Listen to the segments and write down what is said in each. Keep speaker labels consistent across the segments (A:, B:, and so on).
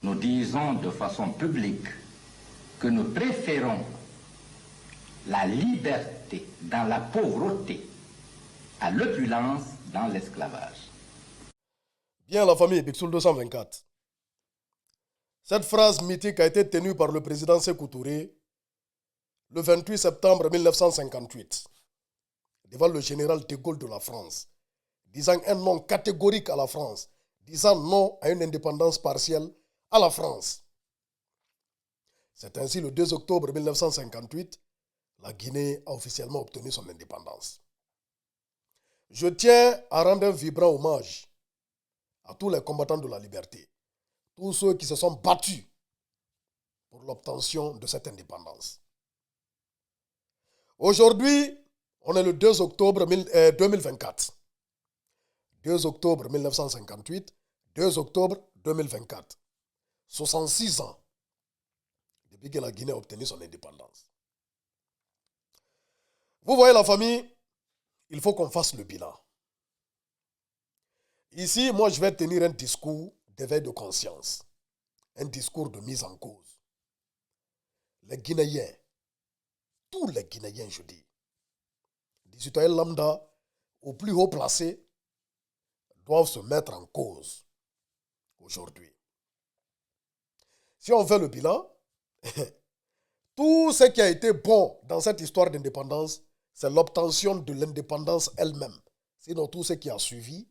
A: nous disons de façon publique que nous préférons la liberté dans la pauvreté à l'opulence dans l'esclavage.
B: Bien la famille, Bixoul 224. Cette phrase mythique a été tenue par le président Sékou Touré le 28 septembre 1958 devant le général de Gaulle de la France, disant un non catégorique à la France, disant non à une indépendance partielle à la France. C'est ainsi le 2 octobre 1958, la Guinée a officiellement obtenu son indépendance. Je tiens à rendre un vibrant hommage à tous les combattants de la liberté, tous ceux qui se sont battus pour l'obtention de cette indépendance. Aujourd'hui, on est le 2 octobre 2024. 2 octobre 1958, 2 octobre 2024. 66 ans depuis que la Guinée a obtenu son indépendance. Vous voyez la famille, il faut qu'on fasse le bilan. Ici, moi, je vais tenir un discours d'éveil de conscience, un discours de mise en cause. Les Guinéens, tous les Guinéens, je dis, des citoyens lambda au plus haut placé, doivent se mettre en cause aujourd'hui. Si on fait le bilan, tout ce qui a été bon dans cette histoire d'indépendance, c'est l'obtention de l'indépendance elle-même. Sinon, tout ce qui a suivi,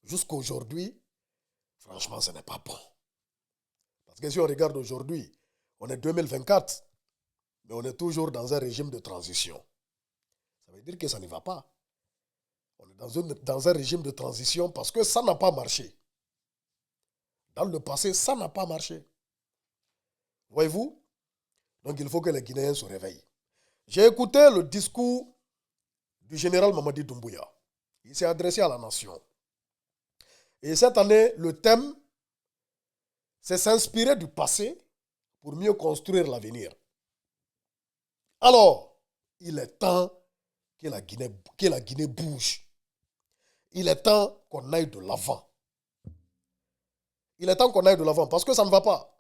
B: jusqu'à aujourd'hui, franchement, ce n'est pas bon. Parce que si on regarde aujourd'hui, on est 2024, mais on est toujours dans un régime de transition. Ça veut dire que ça ne va pas. On est dans un régime de transition parce que ça n'a pas marché. Dans le passé, ça n'a pas marché. Voyez-vous? Donc il faut que les Guinéens se réveillent. J'ai écouté le discours du général Mamadi Doumbouya. Il s'est adressé à la nation. Et cette année, le thème, c'est s'inspirer du passé pour mieux construire l'avenir. Alors, il est temps que la Guinée bouge. Il est temps qu'on aille de l'avant. Il est temps qu'on aille de l'avant parce que ça ne va pas.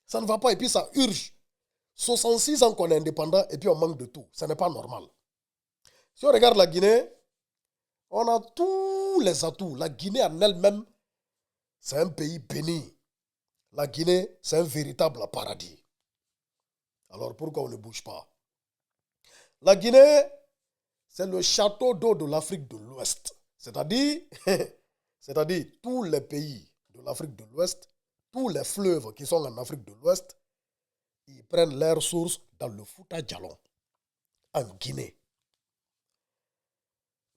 B: Ça ne va pas et puis ça urge. 66 ans qu'on est indépendant et puis on manque de tout. Ce n'est pas normal. Si on regarde la Guinée, on a tous les atouts. La Guinée en elle-même, c'est un pays béni. La Guinée, c'est un véritable paradis. Alors pourquoi on ne bouge pas? La Guinée, c'est le château d'eau de l'Afrique de l'Ouest. C'est-à-dire tous les pays de l'Afrique de l'Ouest, tous les fleuves qui sont en Afrique de l'Ouest, ils prennent leur source dans le Fouta Djallon, en Guinée.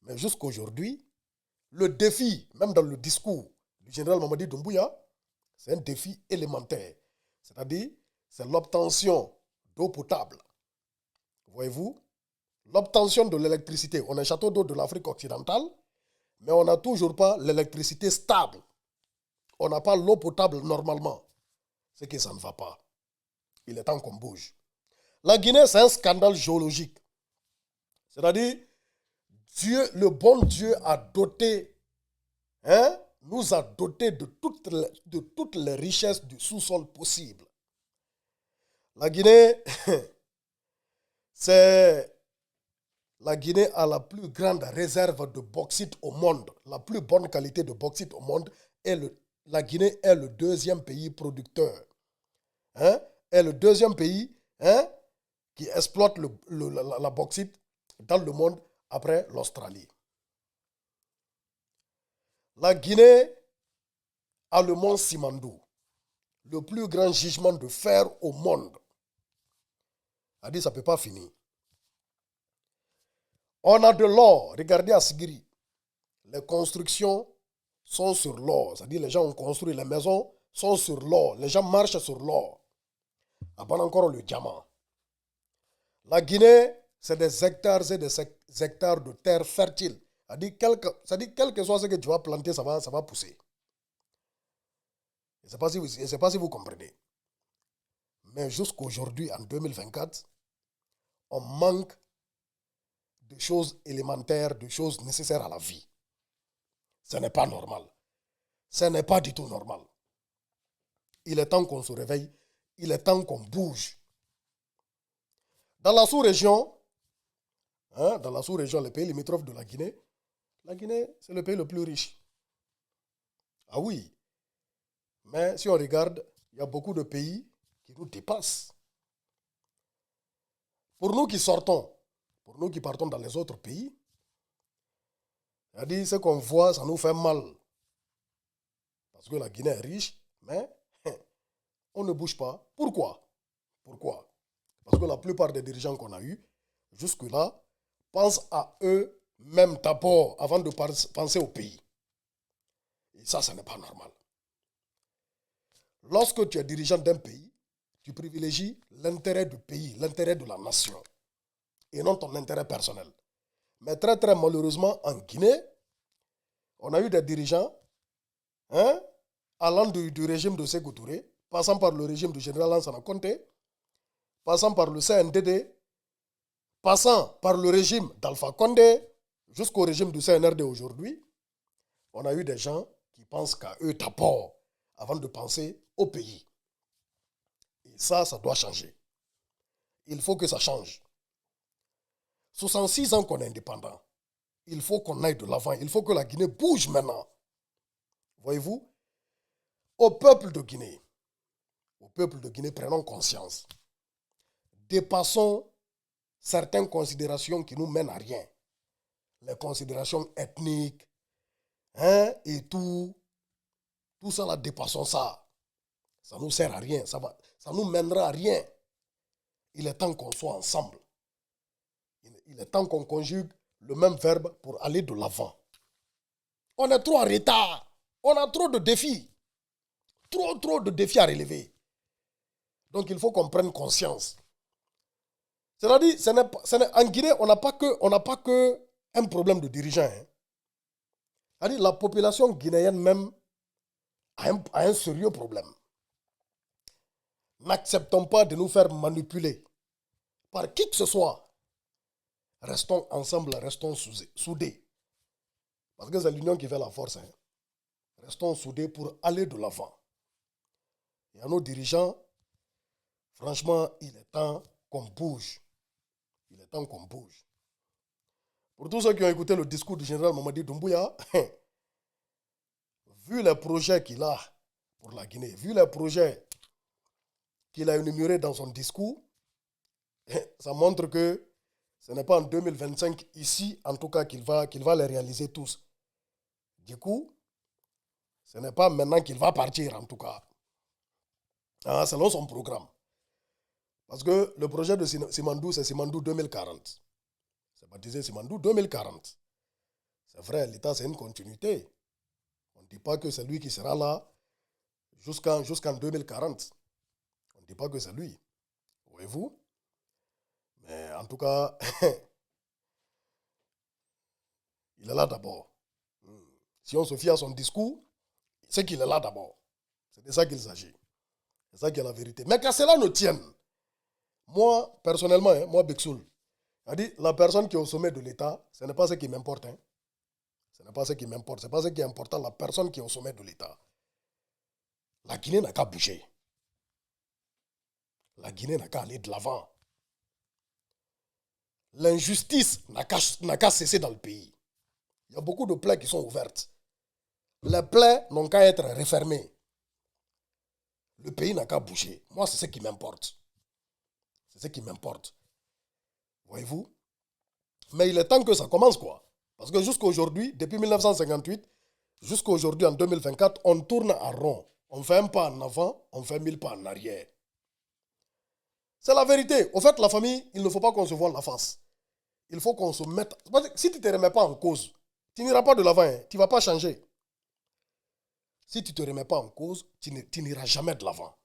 B: Mais jusqu'aujourd'hui, le défi, même dans le discours du général Mamadi Doumbouya, c'est un défi élémentaire. C'est-à-dire, c'est l'obtention d'eau potable. Voyez-vous, l'obtention de l'électricité. On a un château d'eau de l'Afrique occidentale, mais on n'a toujours pas l'électricité stable. On n'a pas l'eau potable normalement. C'est que ça ne va pas. Il est temps qu'on bouge. La Guinée, c'est un scandale géologique. C'est-à-dire, Dieu, le bon Dieu a doté, nous a doté de toutes les richesses du sous-sol possible. La Guinée, la Guinée a la plus grande réserve de bauxite au monde, la plus bonne qualité de bauxite au monde. Et la Guinée est le deuxième pays producteur. Est le deuxième pays qui exploite la bauxite dans le monde après l'Australie. La Guinée a le mont Simandou, le plus grand gisement de fer au monde. A dit ça ne peut pas finir. On a de l'or. Regardez à Sigiri. Les constructions sont sur l'or. C'est-à-dire les gens ont construit les maisons, sont sur l'or. Les gens marchent sur l'or. Après encore le diamant. La Guinée, c'est des hectares et des hectares de terre fertile. C'est-à-dire quel que soit ce que tu vas planter, ça va pousser. Je ne sais pas si vous comprenez. Mais jusqu'aujourd'hui, en 2024, on manque de choses élémentaires, de choses nécessaires à la vie. Ce n'est pas normal. Ce n'est pas du tout normal. Il est temps qu'on se réveille. Il est temps qu'on bouge. Dans la sous-région, les pays limitrophes de la Guinée, c'est le pays le plus riche. Ah oui. Mais si on regarde, il y a beaucoup de pays qui nous dépassent. Pour nous qui sortons, pour nous qui partons dans les autres pays, c'est-à-dire ce qu'on voit, ça nous fait mal. Parce que la Guinée est riche, mais on ne bouge pas. Pourquoi? Parce que la plupart des dirigeants qu'on a eus, jusque-là, pensent à eux-mêmes d'abord avant de penser au pays. Et ça n'est pas normal. Lorsque tu es dirigeant d'un pays, tu privilégies l'intérêt du pays, l'intérêt de la nation, et non ton intérêt personnel. Mais très, très malheureusement, en Guinée, on a eu des dirigeants allant du régime de Sékou Touré, passant par le régime du général Lansana Conté, passant par le CNDD, passant par le régime d'Alpha Condé, jusqu'au régime du CNRD aujourd'hui. On a eu des gens qui pensent qu'à eux d'abord, avant de penser au pays. Et ça doit changer. Il faut que ça change. 66 ans qu'on est indépendant. Il faut qu'on aille de l'avant. Il faut que la Guinée bouge maintenant. Voyez-vous? Au peuple de Guinée, prenons conscience. Dépassons certaines considérations qui nous mènent à rien. Les considérations ethniques, et tout ça là, dépassons ça. Ça ne nous sert à rien, ça nous mènera à rien. Il est temps qu'on soit ensemble. Il est temps qu'on conjugue le même verbe pour aller de l'avant. On est trop en retard. On a trop de défis. Trop de défis à relever. Donc il faut qu'on prenne conscience. C'est-à-dire, en Guinée, on n'a pas que un problème de dirigeants. C'est-à-dire, la population guinéenne même a un sérieux problème. N'acceptons pas de nous faire manipuler par qui que ce soit. Restons ensemble, restons soudés. Parce que c'est l'union qui fait la force. Restons soudés pour aller de l'avant. Et à nos dirigeants, franchement, il est temps qu'on bouge. Il est temps qu'on bouge. Pour tous ceux qui ont écouté le discours du général Mamadi Doumbouya, vu les projets qu'il a pour la Guinée, vu les projets qu'il a énumérés dans son discours, ça montre que ce n'est pas en 2025, ici, en tout cas, qu'il va les réaliser tous. Du coup, ce n'est pas maintenant qu'il va partir, en tout cas. Selon son programme. Parce que le projet de Simandou, c'est Simandou 2040. C'est baptisé Simandou 2040. C'est vrai, l'État, c'est une continuité. On ne dit pas que c'est lui qui sera là jusqu'en 2040. On ne dit pas que c'est lui. Voyez-vous? Mais en tout cas, il est là d'abord. Si on se fie à son discours, c'est qu'il est là d'abord. C'est de ça qu'il s'agit. C'est ça qui est la vérité. Mais que cela ne tienne, moi, personnellement, moi, Beksoul, la personne qui est au sommet de l'État, ce n'est pas ce qui m'importe. Ce n'est pas ce qui m'importe. Ce n'est pas ce qui est important, la personne qui est au sommet de l'État. La Guinée n'a qu'à bouger. La Guinée n'a qu'à aller de l'avant. L'injustice n'a qu'à cesser dans le pays. Il y a beaucoup de plaies qui sont ouvertes. Les plaies n'ont qu'à être refermées. Le pays n'a qu'à bouger. Moi, c'est ce qui m'importe. C'est ce qui m'importe. Voyez-vous? Mais il est temps que ça commence, quoi. Parce que jusqu'à aujourd'hui, depuis 1958, jusqu'à aujourd'hui, en 2024, on tourne en rond. On fait un pas en avant, on fait 1000 pas en arrière. C'est la vérité. Au fait, la famille, il ne faut pas qu'on se voile la face. Il faut qu'on se mette... Si tu ne te remets pas en cause, tu n'iras pas de l'avant. Tu ne vas pas changer. Si tu ne te remets pas en cause, tu n'iras jamais de l'avant.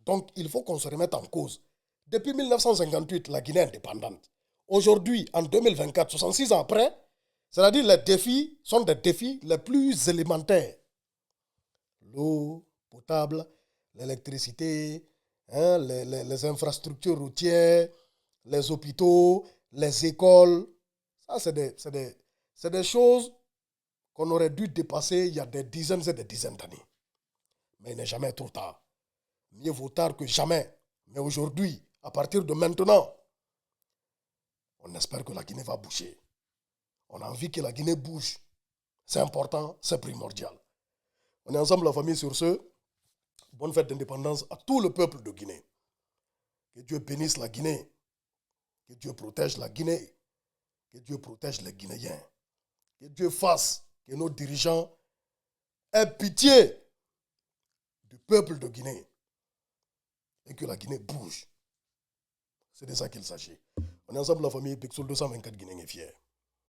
B: Donc, il faut qu'on se remette en cause. Depuis 1958, la Guinée est indépendante. Aujourd'hui, en 2024, 66 ans après, c'est-à-dire les défis sont des défis les plus élémentaires. L'eau potable, l'électricité, les infrastructures routières, les hôpitaux, les écoles. Ça, c'est des choses qu'on aurait dû dépasser il y a des dizaines et des dizaines d'années. Mais il n'est jamais trop tard. Mieux vaut tard que jamais. Mais aujourd'hui, à partir de maintenant, on espère que la Guinée va bouger. On a envie que la Guinée bouge. C'est important, c'est primordial. On est ensemble, la famille, sur ce. Bonne fête d'indépendance à tout le peuple de Guinée. Que Dieu bénisse la Guinée. Que Dieu protège la Guinée. Que Dieu protège les Guinéens. Que Dieu fasse que nos dirigeants aient pitié du peuple de Guinée. Et que la Guinée bouge. C'est de ça qu'il s'agit. On est ensemble, la famille Pixel 224 Guinée est fière.